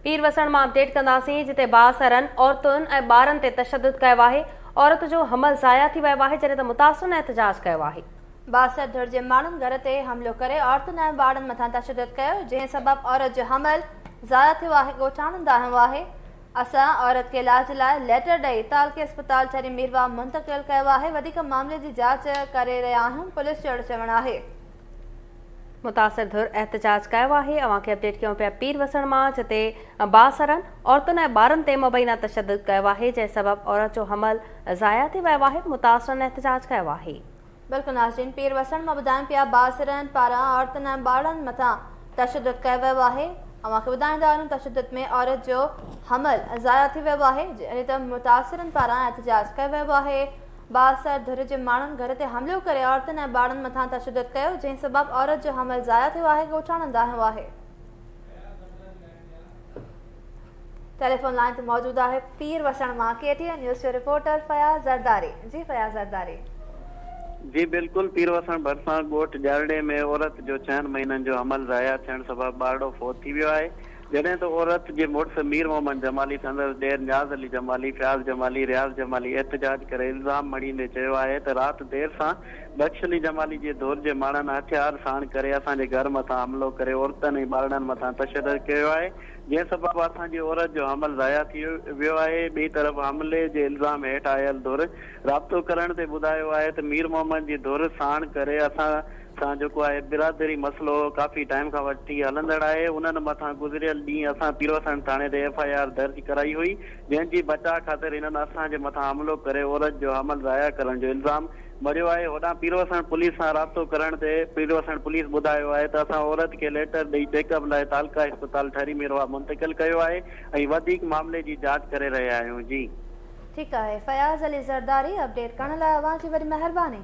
पीरवसण में अपडेट कंदासीं, जिते बासरनि, औरतुनि ऐं ॿारनि ते तशद्दुद कयो आहे। औरत जो हमल ज़ाया थी वियो आहे, जॾहिं त मुतासिरनि एहतजाज कयो आहे। बासर धुर जे माण्हुनि घर ते हमिलो करे औरतुनि ऐं ॿारनि मथां तशद्दुद कयो, जंहिं सबबि औरत जो हमल ज़ाया थियो आहे। ॻोठाणनि दाहियो आहे। असां औरत खे इलाज लाइ लेटर ॾेई तालके अस्पताल छॾे मीरवा मुंतक़िल कयो आहे। वधीक मामले जी जांच करे रहिया आहियूं, पुलिस जो चवणु आहे। मुतासिर धुर एहतजाज कयो आहे। अव्हांखे अपडेट कयूं पिया पीरवसण मां, जिते बासरनि, औरतुनि ऐं ॿारनि ते मुबैना तशद्दुद कयो आहे, जंहिं सबबि औरत जो हमल ज़ाया थी वियो आहे। मुतासिरनि एहतजाज कयो आहे। बिल्कुलु नाज़रीन, पीरवसण मां ॿुधायूं पिया बासरनि पारां औरतुनि ऐं ॿारनि मथां तशद्दुद कयो वियो आहे। अव्हांखे ॿुधाईंदा आहियूं, तशद्दुद में औरत जो हमल ज़ाया थी वियो आहे, जॾहिं त मुतासिरनि पारां एहतजाज कयो वियो आहे। बासर धुर जे माण्हुनि घर ते हमिलो करे औरतुनि ऐं ॿारनि मथां तशद्दुद कयो, जंहिं सबबि औरत जो हमल ज़ाया थियो आहे। ॻोठाणनि दाहियो आहे। टेलीफोन लाइन ते मौजूद आहे पीरवसण मां KTN न्यूज़ जो रिपोर्टर फयाज़ ज़रदारी। जी फयाज़ ज़रदारी। जी बिल्कुल, पीरवसण भरिसां ॻोठ ॼारड़े में औरत जो 6 महीननि जो हमल ज़ाया थियण सबबि ॿारड़ो फोत थी वियो आहे। जॾहिं त औरत जे मुड़ुस मीर मोहम्मद जमाली, संदसि ॾेर नियाज़ अली जमाली, फयाज़ जमाली, रियाज़ जमाली एहतजाज करे इल्ज़ाम मणींदे चयो आहे त राति देर सां बख्श अली जमाली जे दौर जे माण्हुनि हथियार साण करे असांजे घर मथां हमिलो करे औरतुनि ऐं ॿारड़नि मथां तशद्दुद कयो आहे, जंहिं सबबि असांजी औरत जो हमल ज़ाया थी वियो आहे। ॿी तरफ़ हमले जे इल्ज़ाम हेठि आयल धुर राब्तो करण ते ॿुधायो आहे त मीर मोहम्मद जी धुर साण करे असां सां जेको आहे बिरादरी मसइलो काफ़ी टाइम खां वठी हलंदड़ आहे। उन्हनि मथां गुज़िरियल ॾींहुं असां पीरवसण थाणे ते FIR दर्ज कराई हुई, जंहिंजी बचाव ख़ातिर हिननि असांजे मथां हमिलो करे औरत जो हमल ज़ाया करण जो इल्ज़ाम मरियो आहे। होॾां पीरवसण पुलिस सां राब्तो करण ते पीरवसण पुलिस ॿुधायो आहे त असां औरत खे लेटर ॾेई चेकअप लाइ तालका अस्पताल ठरी मीरवा मुंतक़िल कयो आहे ऐं वधीक मामले जी जांच करे रहिया आहियूं। जी ठीकु आहे। फयाज़ अली ज़रदारी अपडेट करण लाइ अव्हांजी वॾी महिरबानी।